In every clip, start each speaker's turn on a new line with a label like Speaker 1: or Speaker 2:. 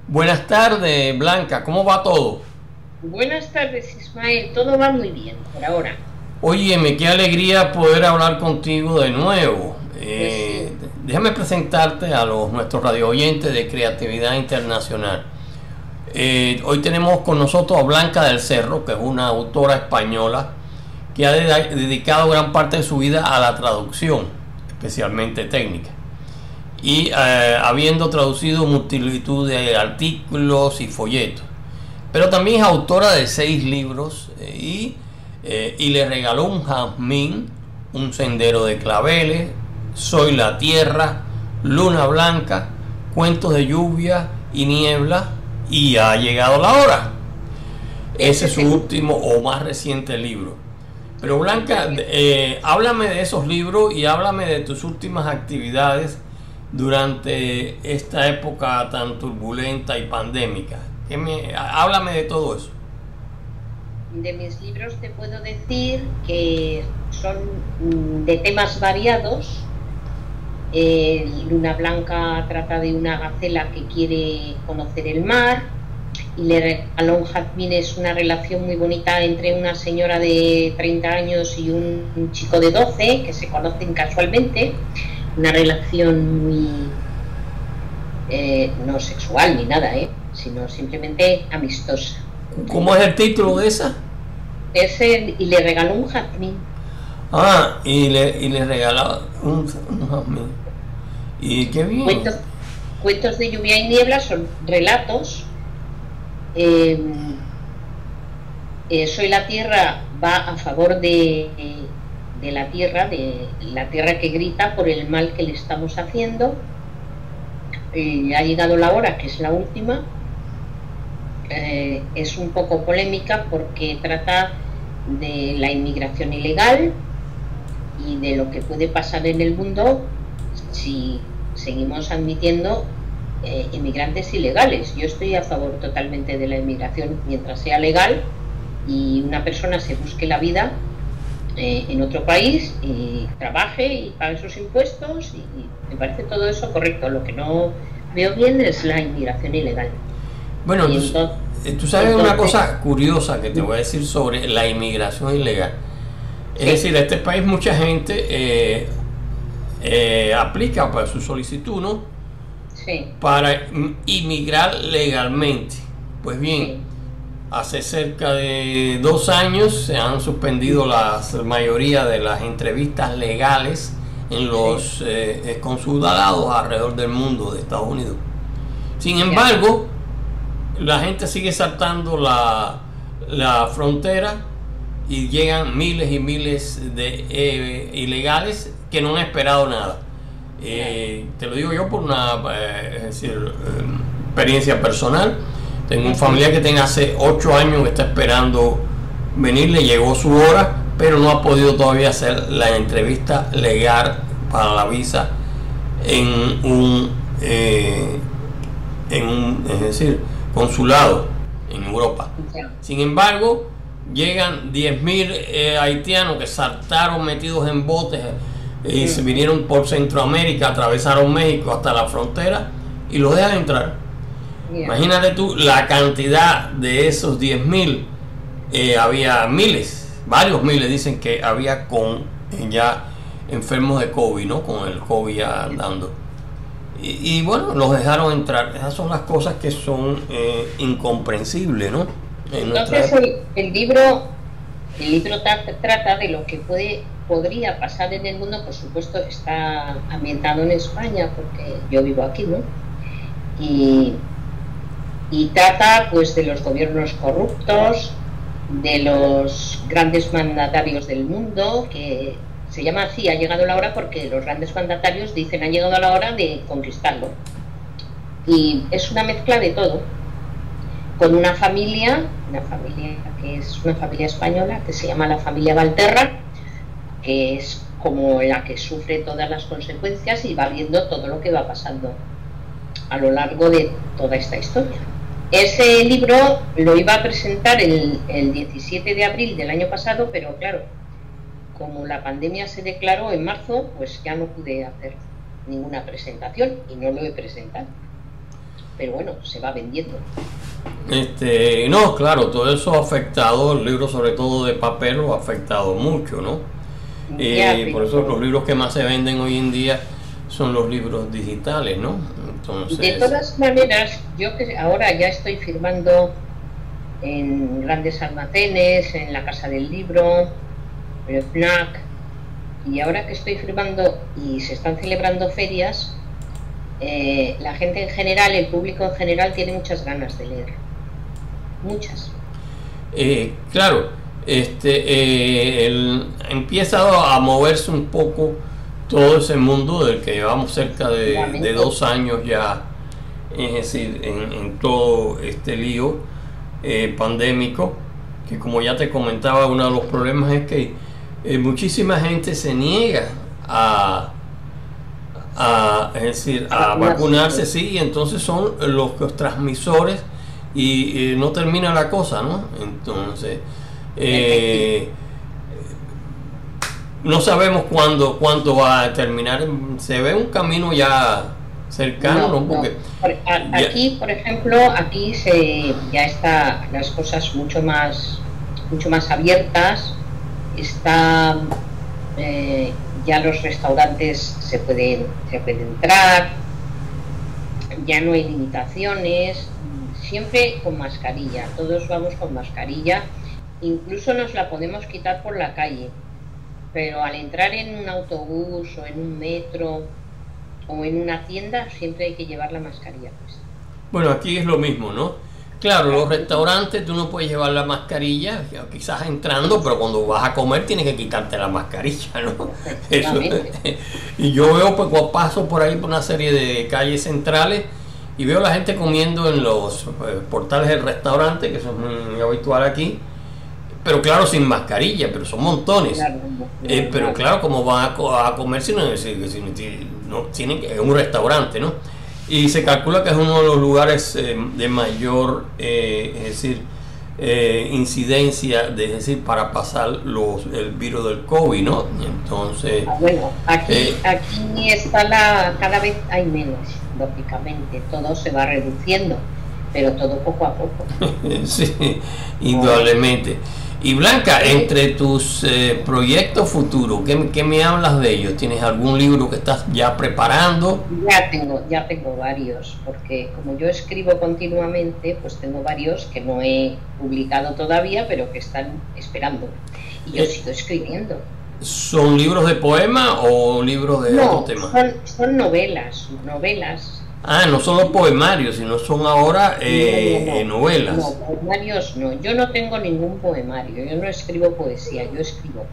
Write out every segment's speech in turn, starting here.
Speaker 1: Buenas tardes, Blanca, ¿cómo va todo?
Speaker 2: Buenas tardes, Ismael. Todo va muy bien por ahora.
Speaker 1: Óyeme, qué alegría poder hablar contigo de nuevo.
Speaker 2: Pues sí,
Speaker 1: Déjame presentarte a nuestros radio oyentes de Creatividad Internacional. Hoy tenemos con nosotros a Blanca del Cerro, que es una autora española que ha dedicado gran parte de su vida a la traducción, especialmente técnica. Y habiendo traducido multitud de artículos y folletos. Pero también es autora de 6 libros y le regaló un jazmín, un sendero de claveles, Soy la tierra, Luna blanca, Cuentos de lluvia y niebla y Ha llegado la hora. Ese
Speaker 2: ese
Speaker 1: es
Speaker 2: es
Speaker 1: su
Speaker 2: el
Speaker 1: último o más reciente libro. Pero Blanca, háblame de esos libros y háblame de tus últimas actividades durante esta época tan turbulenta y pandémica. Háblame de todo eso.
Speaker 2: de mis libros te puedo decir que son de temas variados. Luna Blanca trata de una gacela que quiere conocer el mar y le regaló un jazmín. Es una relación muy bonita entre una señora de 30 años y un chico de 12 que se conocen casualmente. Una relación muy no sexual ni nada, sino simplemente amistosa.
Speaker 1: ¿Cómo es el título de esa?
Speaker 2: Y le regaló un jazmín.
Speaker 1: Ah, y le regalaba un jazmín. Y qué bien.
Speaker 2: Cuentos, cuentos de lluvia y niebla son relatos. eh, Soy la tierra va a favor de la tierra que grita por el mal que le estamos haciendo. Ha llegado la hora, que es la última. Es un poco polémica porque trata de la inmigración ilegal y de lo que puede pasar en el mundo si seguimos admitiendo inmigrantes ilegales. Yo estoy a favor totalmente de la inmigración mientras sea legal y una persona se busque la vida en otro país y trabaje y pague sus impuestos, y me parece todo eso correcto. Lo que no veo bien es la inmigración ilegal.
Speaker 1: Bueno,
Speaker 2: Y entonces,
Speaker 1: tú sabes una cosa curiosa que te voy a decir sobre la inmigración ilegal. Es
Speaker 2: sí,
Speaker 1: decir, a este país mucha gente aplica para su solicitud, ¿no?
Speaker 2: sí,
Speaker 1: Para inmigrar legalmente. Pues bien,
Speaker 2: sí,
Speaker 1: hace cerca de 2 años se han suspendido la mayoría de las entrevistas legales en
Speaker 2: sí,
Speaker 1: los consulados alrededor del mundo de Estados Unidos. Sin
Speaker 2: ya,
Speaker 1: embargo, la gente sigue saltando la frontera y llegan miles y miles de ilegales que no han esperado nada.
Speaker 2: ya,
Speaker 1: Te lo digo yo por una es decir, experiencia personal. Tengo un familiar que tiene hace 8 años que está esperando venir, le llegó su hora, pero no ha podido todavía hacer la entrevista legal para la visa en es decir, consulado en Europa.
Speaker 2: ya,
Speaker 1: Sin embargo, llegan 10.000 haitianos que saltaron metidos en botes y se vinieron por Centroamérica, atravesaron México hasta la frontera y los dejan entrar.
Speaker 2: ya,
Speaker 1: Imagínate tú la cantidad de esos 10.000. Había miles, varios miles dicen que había con ya enfermos de COVID, ¿no? Con el COVID ya andando. Y bueno, los dejaron entrar. Esas son las cosas que son incomprensibles, ¿no? En nuestra
Speaker 2: Entonces
Speaker 1: época.
Speaker 2: el libro trata de lo que podría pasar en el mundo. Por supuesto está ambientado en España porque yo vivo aquí, ¿no? Y, y trata pues de los gobiernos corruptos, de los grandes mandatarios del mundo, que se llama así, ha llegado la hora, porque los grandes mandatarios dicen ha llegado la hora de conquistarlo. Y es una mezcla de todo, con una familia que es una familia española, que se llama la familia Valterra, que es como la que sufre todas las consecuencias y va viendo todo lo que va pasando a lo largo de toda esta historia. Ese libro lo iba a presentar el 17 de abril del año pasado, pero claro, como la pandemia se declaró en marzo, pues ya no pude hacer ninguna presentación y no lo he presentado. pero bueno, se va vendiendo.
Speaker 1: No, claro, todo eso ha afectado, el libro sobre todo de papel lo ha afectado mucho, ¿no? Por eso los libros que más se venden hoy en día son los libros digitales, ¿no? Entonces,
Speaker 2: de todas maneras, yo que ahora ya estoy firmando en grandes almacenes, en la Casa del Libro, en el FNAC, y ahora que estoy firmando y se están celebrando ferias, la gente en general, el público en general, tiene muchas ganas de leer. Muchas.
Speaker 1: Claro, empieza a moverse un poco todo ese mundo del que llevamos cerca de 2 años ya, es decir, en todo este lío pandémico, que como ya te comentaba, uno de los problemas es que muchísima gente se niega es decir, a vacunarse, sí, y entonces son los transmisores y no termina la cosa, ¿no? Entonces no sabemos cuándo va a terminar. Se ve un camino ya cercano, ¿no? Porque
Speaker 2: aquí, por ejemplo, aquí ya está las cosas mucho más abiertas. Está ya los restaurantes se puede entrar, ya no hay limitaciones, siempre con mascarilla, todos vamos con mascarilla, incluso nos la podemos quitar por la calle, pero al entrar en un autobús o en un metro o en una tienda siempre hay que llevar la mascarilla puesta.
Speaker 1: Bueno, aquí es lo mismo, ¿no? Claro, los restaurantes tú no puedes llevar la mascarilla, quizás entrando, pero cuando vas a comer tienes que quitarte la mascarilla, ¿no? Eso, y yo veo, pues paso por ahí por una serie de calles centrales y veo a la gente comiendo en los portales del restaurante, que eso es muy habitual aquí, pero claro, sin mascarilla, pero son montones. Pero claro, ¿cómo van a comer si no tienen que, es un restaurante, ¿no? Y se calcula que es uno de los lugares de mayor incidencia, es decir, para pasar el virus del COVID, ¿no? Entonces,
Speaker 2: bueno, aquí está cada vez hay menos, lógicamente, todo se va reduciendo, pero todo poco a poco.
Speaker 1: Sí, indudablemente. Y Blanca, entre tus proyectos futuros, ¿qué me hablas de ellos? ¿Tienes algún libro que estás ya preparando?
Speaker 2: Ya tengo varios, porque como yo escribo continuamente, pues tengo varios que no he publicado todavía, pero que están esperando. Y yo sigo escribiendo.
Speaker 1: ¿Son libros de poema o libros de otro tema?
Speaker 2: Son novelas.
Speaker 1: Ah, no son los poemarios, sino son ahora novelas.
Speaker 2: No, poemarios no. Yo no tengo ningún poemario. Yo no escribo poesía. Yo escribo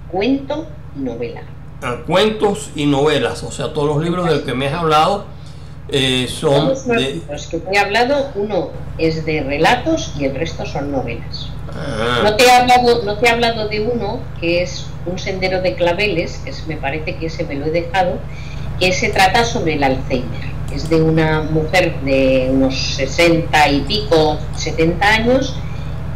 Speaker 2: cuento y novela.
Speaker 1: Cuentos y novelas. O sea, todos los libros del que me has hablado son
Speaker 2: todos los que te he hablado, uno es de relatos y el resto son novelas. No te he hablado de uno que es Un sendero de claveles, que me parece que ese me lo he dejado, que se trata sobre el Alzheimer. Es de una mujer de unos 60 y pico, 70 años,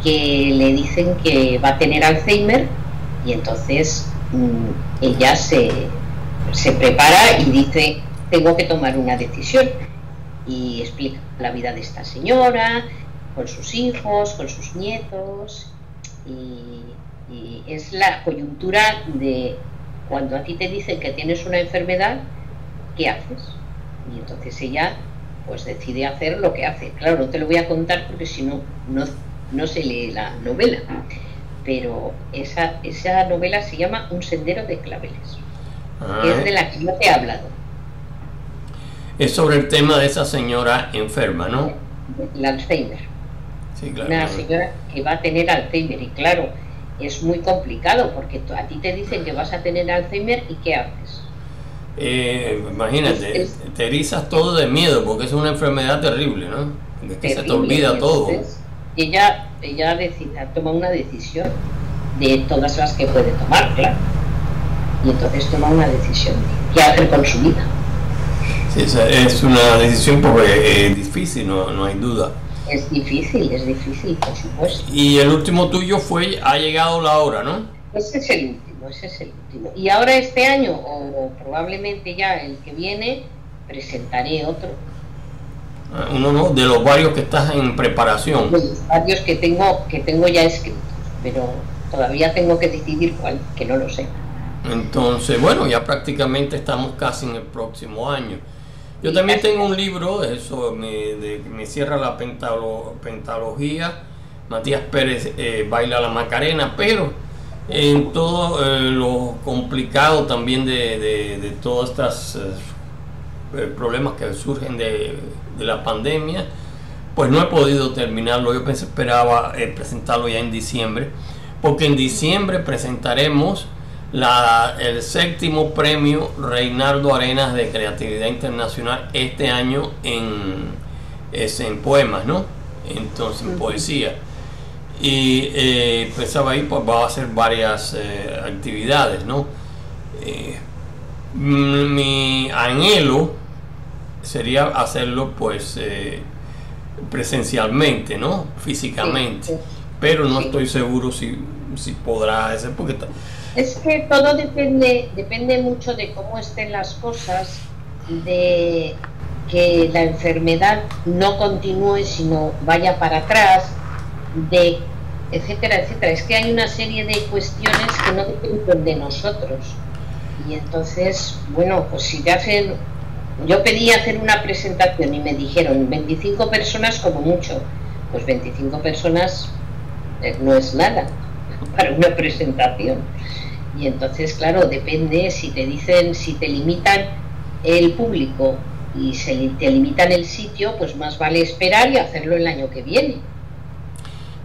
Speaker 2: que le dicen que va a tener Alzheimer y entonces ella se prepara y dice, tengo que tomar una decisión. Y explica la vida de esta señora, con sus hijos, con sus nietos, y es la coyuntura de cuando a ti te dicen que tienes una enfermedad, ¿qué haces? Y entonces ella pues decide hacer lo que hace. Claro, no te lo voy a contar porque si no se lee la novela, pero esa novela se llama Un sendero de claveles, que es de la que yo te he hablado.
Speaker 1: Es sobre el tema de esa señora enferma, ¿no?
Speaker 2: El Alzheimer.
Speaker 1: Sí, claro.
Speaker 2: Una señora que va a tener Alzheimer y claro, es muy complicado porque a ti te dicen que vas a tener Alzheimer y ¿qué haces?
Speaker 1: Imagínate, te erizas todo de miedo porque es una enfermedad terrible, ¿no? Porque es que se te olvida todo.
Speaker 2: Ella toma una decisión de todas las que puede tomar, claro. Y entonces toma una decisión. ¿Qué hacer con su vida?
Speaker 1: Sí, es una decisión porque es difícil, no hay duda.
Speaker 2: Es difícil, por supuesto.
Speaker 1: Y el último tuyo Ha llegado la hora, ¿no?
Speaker 2: Ese es el último. Y ahora este año, o probablemente ya el que viene, presentaré otro.
Speaker 1: Uno no, de los varios que estás en preparación.
Speaker 2: De los varios que tengo ya escritos, pero todavía tengo que decidir cuál, que no lo sé.
Speaker 1: Entonces, bueno, ya prácticamente estamos casi en el próximo año. Yo también tengo un libro, eso me cierra la pentalogía, Matías Pérez baila la Macarena, pero en todo lo complicado también de todos estos problemas que surgen de la pandemia, pues no he podido terminarlo. Yo esperaba presentarlo ya en diciembre, porque en diciembre presentaremos el 7º premio Reinaldo Arenas de Creatividad Internacional este año en poemas, ¿no? Entonces en poesía. Y pensaba ahí, pues va a hacer varias actividades, ¿no? Mi anhelo sería hacerlo pues presencialmente, ¿no? Físicamente,
Speaker 2: Sí, sí,
Speaker 1: pero no
Speaker 2: sí.
Speaker 1: estoy seguro si podrá hacer, porque
Speaker 2: Es que todo depende mucho de cómo estén las cosas, de que la enfermedad no continúe, sino vaya para atrás, de etcétera, etcétera. Es que hay una serie de cuestiones que no dependen de nosotros. Y entonces, bueno, pues si te hacen... Yo pedí hacer una presentación y me dijeron 25 personas como mucho. Pues 25 personas no es nada para una presentación. Y entonces, claro, depende, si te dicen, si te limitan el público y te limitan el sitio, pues más vale esperar y hacerlo el año que viene.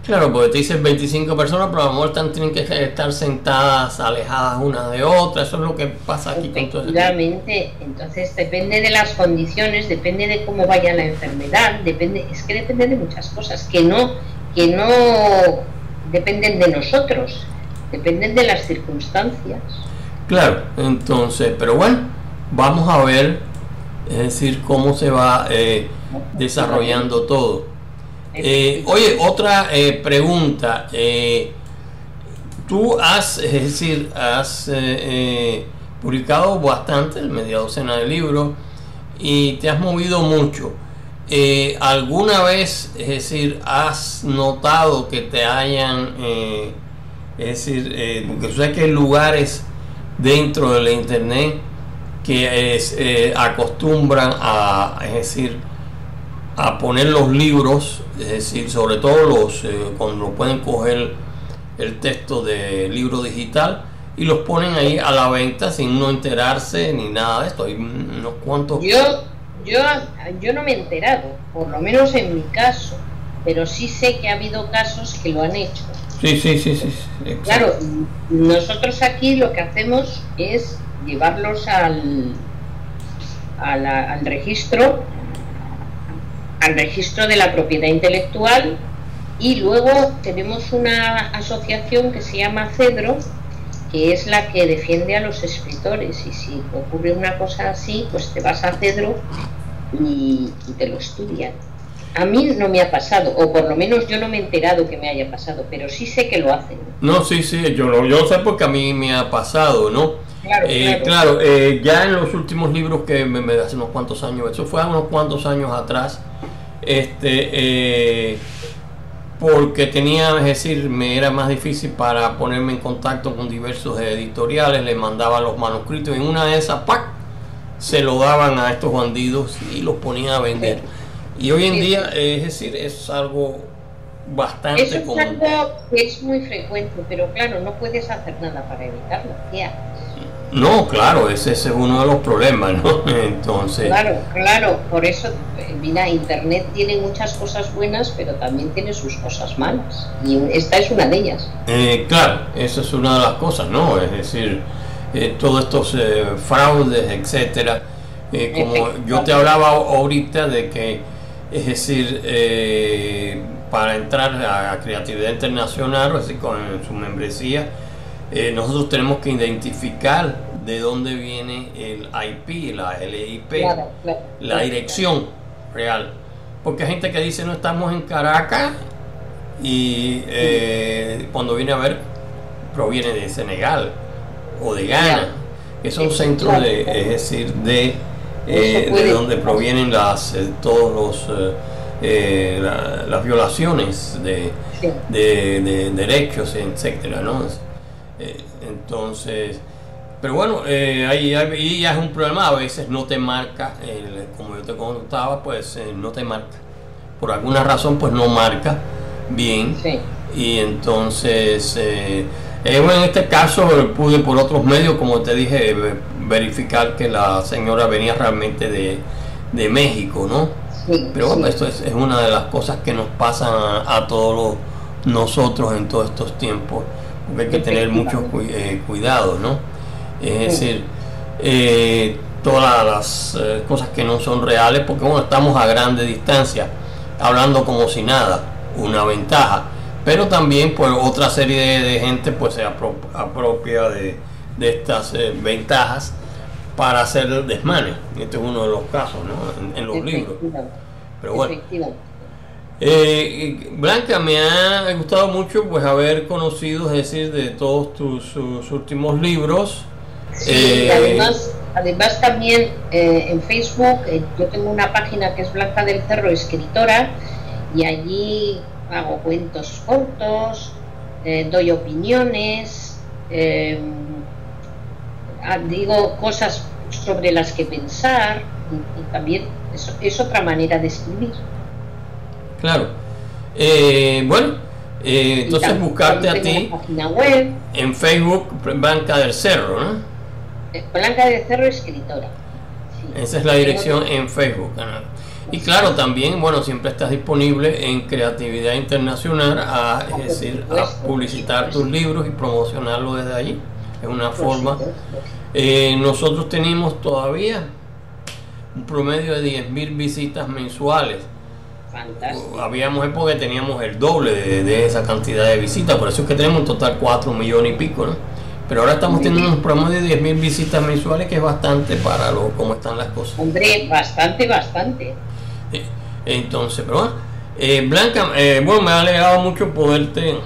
Speaker 1: claro, porque te dicen 25 personas, pero a lo mejor tienen que estar sentadas, alejadas unas de otras. Eso es lo que pasa aquí con todo eso.
Speaker 2: Efectivamente, entonces depende de las condiciones, depende de cómo vaya la enfermedad, es que depende de muchas cosas que no dependen de nosotros, dependen de las circunstancias.
Speaker 1: Claro, entonces, pero bueno, vamos a ver, es decir, cómo se va desarrollando todo. Oye, otra pregunta. Tú has publicado bastante, media docena de libros, y te has movido mucho. ¿Alguna vez, es decir, has notado que te hayan, porque sé que hay lugares dentro de la internet que acostumbran a, es decir, a poner los libros, es decir, sobre todo cuando pueden coger el texto del libro digital y los ponen ahí a la venta sin no enterarse ni nada de esto? Hay unos cuantos.
Speaker 2: Yo no me he enterado, por lo menos en mi caso, pero sí sé que ha habido casos que lo han hecho.
Speaker 1: Sí.
Speaker 2: Claro, nosotros aquí lo que hacemos es llevarlos al registro de la propiedad intelectual, y luego tenemos una asociación que se llama Cedro, que es la que defiende a los escritores, y si ocurre una cosa así, pues te vas a Cedro y te lo estudian. A mí no me ha pasado, o por lo menos yo no me he enterado que me haya pasado, pero sí sé que lo hacen.
Speaker 1: No, sí, yo lo sé porque a mí me ha pasado, ¿no? Claro, ya en los últimos libros que hace unos cuantos años, eso fue unos cuantos años atrás, porque tenía, es decir, me era más difícil para ponerme en contacto con diversos editoriales, les mandaba los manuscritos, y en una de esas, ¡pac!, se lo daban a estos bandidos y los ponían a vender. Y hoy en día, es decir, es algo bastante
Speaker 2: Eso es
Speaker 1: común.
Speaker 2: algo que es muy frecuente, pero claro, no puedes hacer nada para evitarlo. ¿Qué haces?
Speaker 1: No, claro, ese es uno de los problemas, ¿no? Entonces,
Speaker 2: Claro, por eso, mira, Internet tiene muchas cosas buenas, pero también tiene sus cosas malas, y esta es una de ellas.
Speaker 1: claro, esa es una de las cosas, ¿no? Es decir, todos estos fraudes, etcétera, como yo te hablaba ahorita de que, es decir, para entrar a Creatividad Internacional, así con su membresía, nosotros tenemos que identificar de dónde viene el IP, la LIP,
Speaker 2: Claro,
Speaker 1: la dirección real, porque hay gente que dice no, estamos en Caracas, y cuando viene a ver proviene de Senegal o de Ghana, que son centros de, es decir, de de donde provienen todos las violaciones de derechos, etcétera, ¿no? Entonces, pero bueno, ahí ya es un problema. A veces no te marca, como yo te contaba, pues no te marca, por alguna razón pues no marca bien. Sí. Y entonces en este caso pude por otros medios, como te dije, verificar que la señora venía realmente de México, ¿no? Sí, pero bueno, esto es una de las cosas que nos pasan a todos nosotros en todos estos tiempos, porque hay que tener mucho cuidado, ¿no? Es decir, todas las cosas que no son reales, porque bueno, estamos a grande distancia, hablando como si nada, una ventaja, pero también pues otra serie de gente pues se apropia de estas ventajas para hacer desmanes. Este es uno de los casos, ¿no? En los libros. Pero bueno, Blanca, me ha gustado mucho pues haber conocido, es decir, de todos tus últimos libros.
Speaker 2: Sí, además también en Facebook yo tengo una página que es Blanca del Cerro Escritora, y allí hago cuentos cortos, doy opiniones, digo cosas sobre las que pensar, y también es otra manera de escribir.
Speaker 1: Claro. Bueno, entonces buscarte a ti
Speaker 2: web,
Speaker 1: en Facebook, Blanca del Cerro, ¿no?
Speaker 2: Blanca del Cerro Escritora. Sí.
Speaker 1: Esa es la dirección en Facebook. Y claro, también, bueno, siempre estás disponible en Creatividad Internacional a publicitar tus libros y promocionarlo desde allí. Es una forma. Nosotros tenemos todavía un promedio de 10.000 visitas mensuales.
Speaker 2: Fantástico.
Speaker 1: Habíamos época que teníamos el doble de esa cantidad de visitas, por eso es que tenemos un total 4 millones y pico, ¿no? Pero ahora estamos teniendo un promedio de 10.000 visitas mensuales, que es bastante para cómo están las cosas.
Speaker 2: Hombre, bastante.
Speaker 1: Entonces, pero bueno, Blanca, bueno, me ha alegrado mucho poderte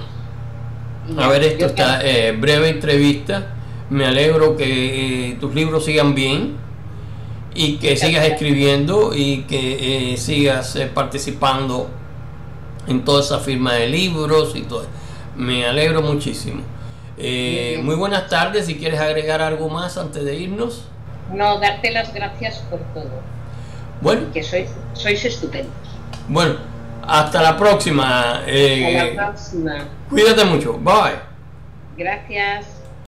Speaker 1: haber hecho esta breve entrevista. Me alegro que tus libros sigan bien y que sigas escribiendo y que sigas participando en toda esa firma de libros y todo. Me alegro muchísimo. Muy buenas tardes. Si quieres agregar algo más antes de irnos.
Speaker 2: No, darte las gracias por todo.
Speaker 1: Bueno,
Speaker 2: que sois estupendos.
Speaker 1: Bueno, hasta la próxima.
Speaker 2: Hasta la próxima.
Speaker 1: Cuídate mucho. Bye.
Speaker 2: Gracias.